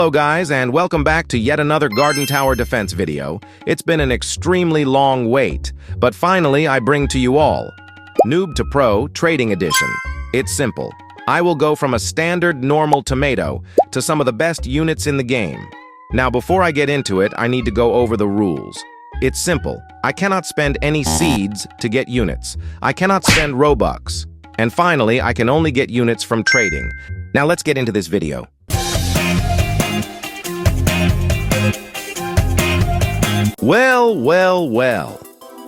Hello guys, and welcome back to yet another Garden Tower Defense video. It's been an extremely long wait, but finally I bring to you all Noob to Pro Trading Edition. It's simple. I will go from a standard normal tomato to some of the best units in the game. Now before I get into it, I need to go over the rules. It's simple. I cannot spend any seeds to get units. I cannot spend Robux. And finally, I can only get units from trading. Now let's get into this video. Well.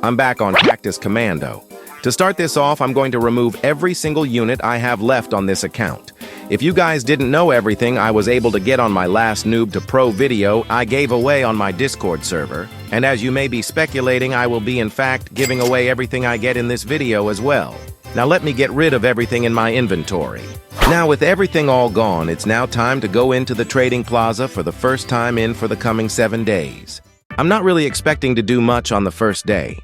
I'm back on Cactus Commando. To start this off, I'm going to remove every single unit I have left on this account. If you guys didn't know everything I was able to get on my last Noob to Pro video, I gave away on my Discord server. And as you may be speculating, I will be in fact giving away everything I get in this video as well. Now let me get rid of everything in my inventory. Now with everything all gone, it's now time to go into the trading plaza for the first time for the coming 7 days. I'm not really expecting to do much on the first day.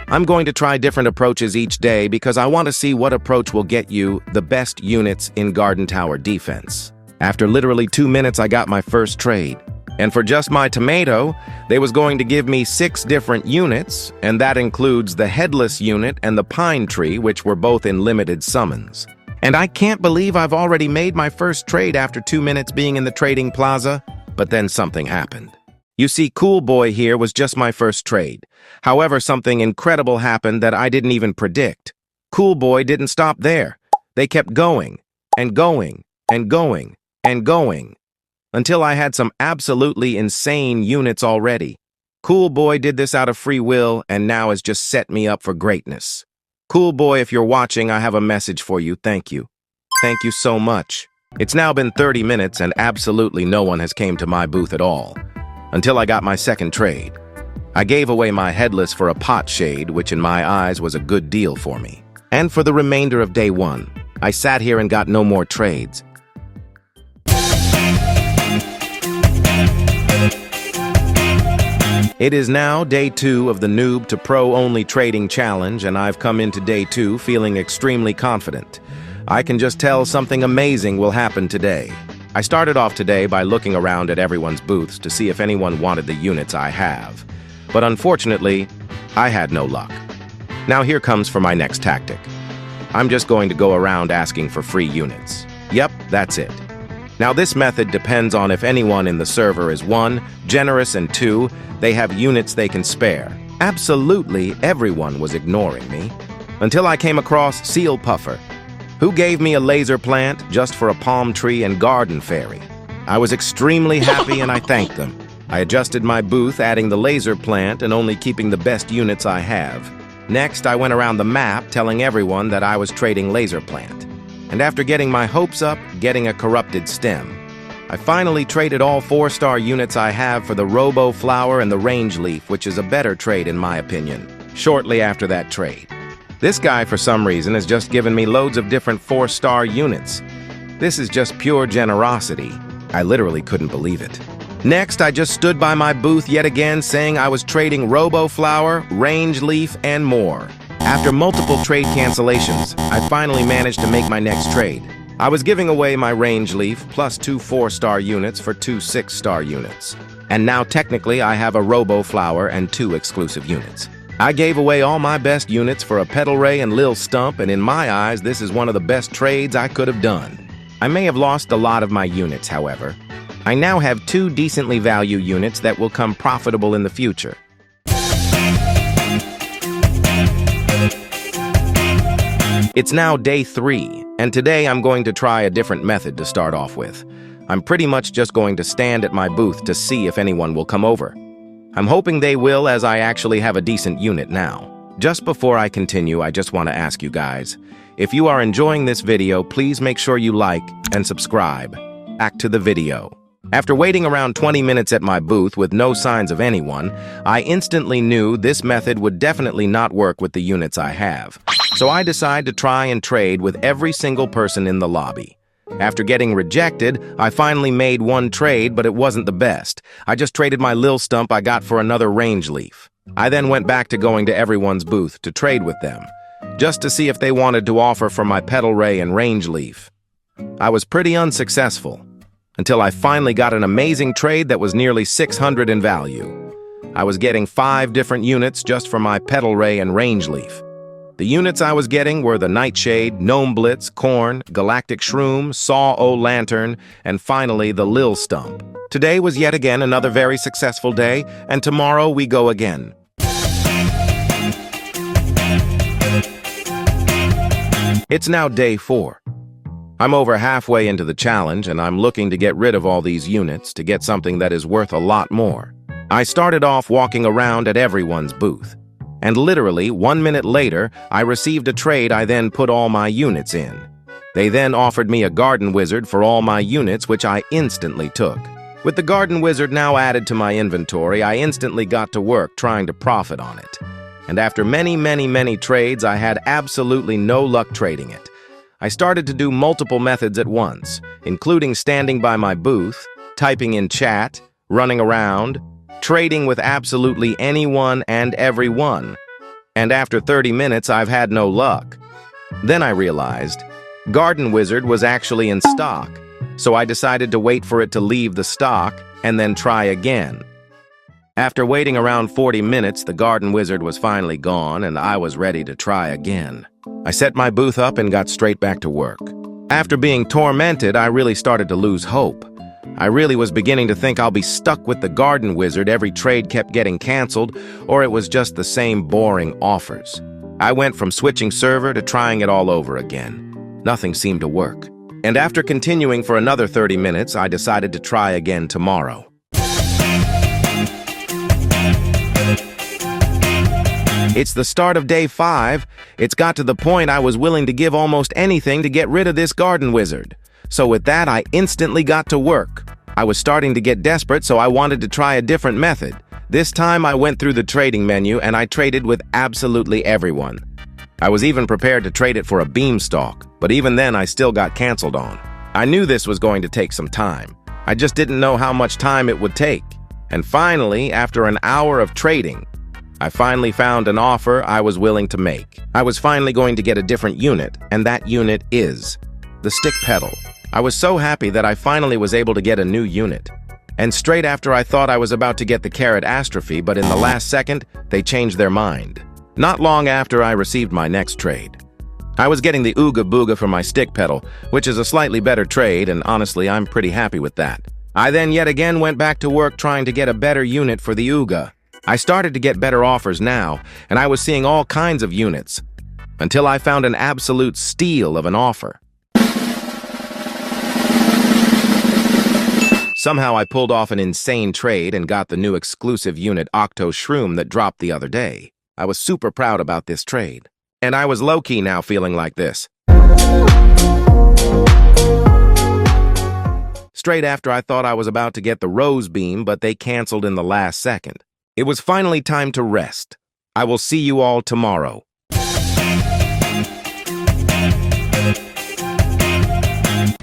I'm going to try different approaches each day because I want to see what approach will get you the best units in Garden Tower defense. After literally 2 minutes, I got my first trade. And for just my tomato, they was going to give me 6 different units, and that includes the headless unit and the pine tree, which were both in limited summons. And I can't believe I've already made my first trade after 2 minutes being in the trading plaza, but then something happened. You see, Cool Boy here was just my first trade. However, something incredible happened that I didn't even predict. Cool Boy didn't stop there. They kept going, and going, and going, and going, until I had some absolutely insane units already. Cool Boy did this out of free will and now has just set me up for greatness. Cool Boy, if you're watching, I have a message for you. Thank you. Thank you so much. It's now been 30 minutes and absolutely no one has came to my booth at all. Until I got my second trade. I gave away my headless for a pot shade, which in my eyes was a good deal for me. And for the remainder of day 1, I sat here and got no more trades. It is now day 2 of the Noob to Pro only trading challenge, and I've come into day 2 feeling extremely confident. I can just tell something amazing will happen today. I started off today by looking around at everyone's booths to see if anyone wanted the units I have. But unfortunately, I had no luck. Now here comes for my next tactic. I'm just going to go around asking for free units. Yep, that's it. Now this method depends on if anyone in the server is 1, generous, and 2, they have units they can spare. Absolutely everyone was ignoring me. Until I came across Seal Puffer, who gave me a laser plant just for a palm tree and garden fairy. I was extremely happy and I thanked them. I adjusted my booth, adding the laser plant and only keeping the best units I have. Next, I went around the map telling everyone that I was trading laser plant. And after getting my hopes up, getting a corrupted stem, I finally traded all 4-star units I have for the Robo Flower and the Range Leaf, which is a better trade in my opinion, shortly after that trade. This guy, for some reason, has just given me loads of different 4-star units. This is just pure generosity. I literally couldn't believe it. Next, I just stood by my booth yet again saying I was trading Robo Flower, Range Leaf, and more. After multiple trade cancellations, I finally managed to make my next trade. I was giving away my Range Leaf plus 2 4-star units for 2 6-star units. And now technically I have a Robo Flower and 2 exclusive units. I gave away all my best units for a Petal Ray and Lil Stump, and in my eyes, this is one of the best trades I could have done. I may have lost a lot of my units, however. I now have 2 decently valued units that will come profitable in the future. It's now day 3, and today I'm going to try a different method to start off with. I'm pretty much just going to stand at my booth to see if anyone will come over. I'm hoping they will, as I actually have a decent unit now. Just before I continue, I just want to ask you guys, if you are enjoying this video, please make sure you like and subscribe. Back to the video. After waiting around 20 minutes at my booth with no signs of anyone, I instantly knew this method would definitely not work with the units I have. So I decided to try and trade with every single person in the lobby. After getting rejected, I finally made one trade, but it wasn't the best. I just traded my Lil Stump I got for another Range Leaf. I then went back to going to everyone's booth to trade with them, just to see if they wanted to offer for my Petal Ray and Range Leaf. I was pretty unsuccessful. until I finally got an amazing trade that was nearly 600 in value. I was getting 5 different units just for my Petal Ray and Range Leaf. The units I was getting were the Nightshade, Gnome Blitz, Corn, Galactic Shroom, Saw-O Lantern, and finally the Lil Stump. Today was yet again another very successful day, and tomorrow we go again. It's now day 4. I'm over halfway into the challenge, and I'm looking to get rid of all these units to get something that is worth a lot more. I started off walking around at everyone's booth. And literally 1 minute later, I received a trade I then put all my units in. They then offered me a Garden Wizard for all my units, which I instantly took. With the Garden Wizard now added to my inventory, I instantly got to work trying to profit on it. And after many trades, I had absolutely no luck trading it. I started to do multiple methods at once, including standing by my booth, typing in chat, running around, trading with absolutely anyone and everyone. And after 30 minutes, I've had no luck. Then I realized Garden Wizard was actually in stock, so I decided to wait for it to leave the stock and then try again. After waiting around 40 minutes, the Garden Wizard was finally gone and I was ready to try again. I set my booth up and got straight back to work. After being tormented, I really started to lose hope. I really was beginning to think I'll be stuck with the Garden Wizard. Every trade kept getting canceled, or it was just the same boring offers. I went from switching server to trying it all over again. Nothing seemed to work. And after continuing for another 30 minutes, I decided to try again tomorrow. It's the start of day 5. It's got to the point I was willing to give almost anything to get rid of this Garden Wizard. So with that, I instantly got to work. I was starting to get desperate, so I wanted to try a different method. This time I went through the trading menu and I traded with absolutely everyone. I was even prepared to trade it for a beanstalk, but even then I still got canceled on. I knew this was going to take some time. I just didn't know how much time it would take. And finally, after an hour of trading, I finally found an offer I was willing to make. I was finally going to get a different unit, and that unit is the Stick Petal. I was so happy that I finally was able to get a new unit. And straight after I thought I was about to get the Carrot Astrophy, but in the last second, they changed their mind. Not long after I received my next trade. I was getting the Ooga Booga for my Stick Petal, which is a slightly better trade, and honestly, I'm pretty happy with that. I then yet again went back to work trying to get a better unit for the Ooga. I started to get better offers now, and I was seeing all kinds of units, until I found an absolute steal of an offer. Somehow I pulled off an insane trade and got the new exclusive unit Octo Shroom that dropped the other day. I was super proud about this trade. And I was low-key now feeling like this. Straight after I thought I was about to get the Rose Beam, but they canceled in the last second. It was finally time to rest. I will see you all tomorrow.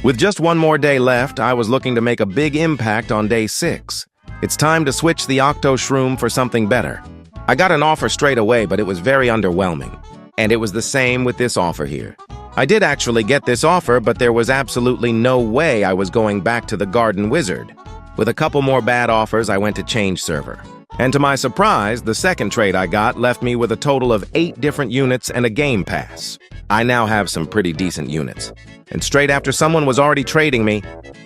With just one more day left, I was looking to make a big impact on day 6. It's time to switch the Octo Shroom for something better. I got an offer straight away, but it was very underwhelming. And it was the same with this offer here. I did actually get this offer, but there was absolutely no way I was going back to the Garden Wizard. With a couple more bad offers, I went to change server. And to my surprise, the second trade I got left me with a total of 8 different units and a game pass. I now have some pretty decent units. And straight after someone was already trading me,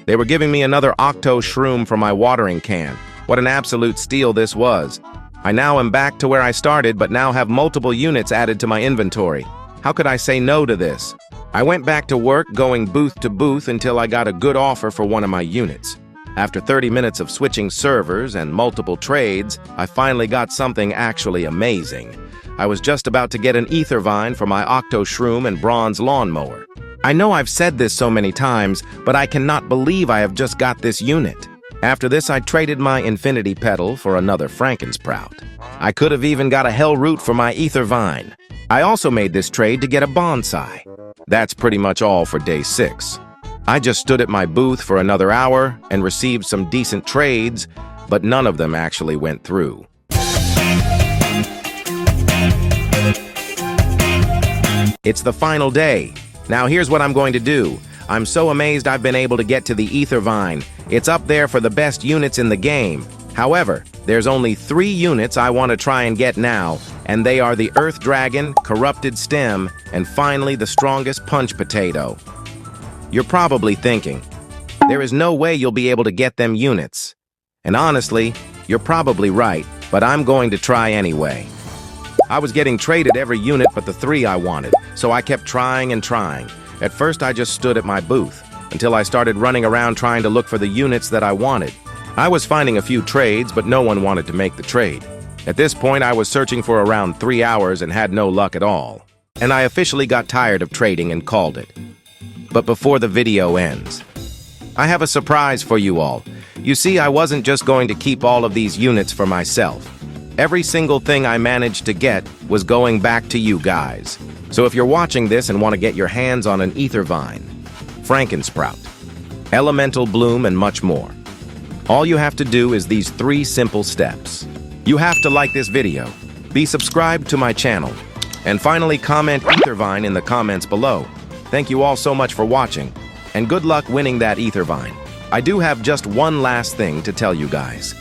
they were giving me another Octo Shroom for my watering can. What an absolute steal this was. I now am back to where I started, but now have multiple units added to my inventory. How could I say no to this? I went back to work, going booth to booth until I got a good offer for one of my units. After 30 minutes of switching servers and multiple trades, I finally got something actually amazing. I was just about to get an Ether Vine for my Octo Shroom and Bronze Lawnmower. I know I've said this so many times, but I cannot believe I have just got this unit. After this, I traded my Infinity Petal for another Frankensprout. I could have even got a Hell Root for my Ether Vine. I also made this trade to get a Bonsai. That's pretty much all for day 6. I just stood at my booth for another hour and received some decent trades, but none of them actually went through. It's the final day. Now here's what I'm going to do. I'm so amazed I've been able to get to the Ether Vine, It's up there for the best units in the game. However, there's only 3 units I want to try and get now, and they are the Earth Dragon, Corrupted Stem, and finally the strongest Punch Potato. You're probably thinking, there is no way you'll be able to get them units. And honestly, you're probably right, but I'm going to try anyway. I was getting traded every unit but the 3 I wanted, so I kept trying and trying. At first I just stood at my booth, until I started running around trying to look for the units that I wanted. I was finding a few trades, but no one wanted to make the trade. At this point, I was searching for around 3 hours and had no luck at all. And I officially got tired of trading and called it. But before the video ends, I have a surprise for you all. You see, I wasn't just going to keep all of these units for myself. Every single thing I managed to get was going back to you guys. So if you're watching this and want to get your hands on an Ether Vine, Frankensprout, Elemental Bloom, and much more, all you have to do is these 3 simple steps. You have to like this video, be subscribed to my channel, and finally comment Ethervine in the comments below. Thank you all so much for watching, and good luck winning that Ethervine. I do have just one last thing to tell you guys.